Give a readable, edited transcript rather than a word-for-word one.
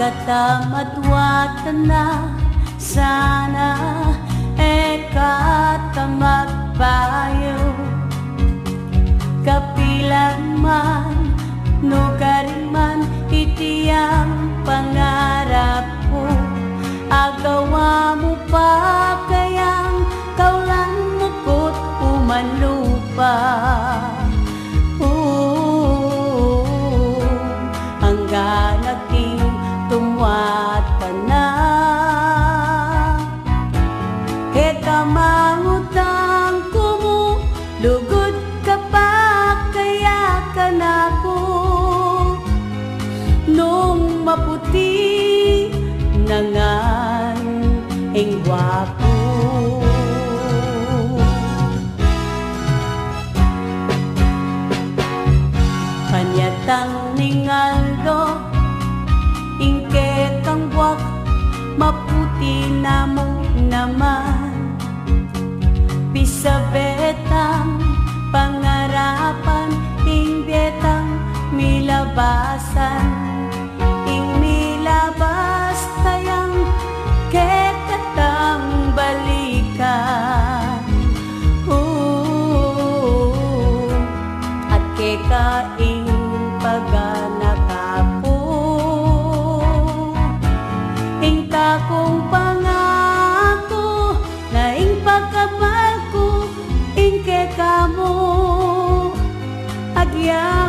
katamatwatan na sana katamagpayo kapilang man nugarin man itiyang pangarap ko agawa mo pa kayang kaulan mo ko't umalupa hanggang naging tumwata na keta mangutang kumu lugod ka pa kaya ka na ko nung maputi nangan ing gwapo kanyatang ningaldo ingke kang buwak maputi na mo naman pisabetang pangarapan ing betang milabasan ing milabas tayang kekatang balikan at kekaing paganakapo ing takong pangako na ing pagkabal ko ing kekamo agya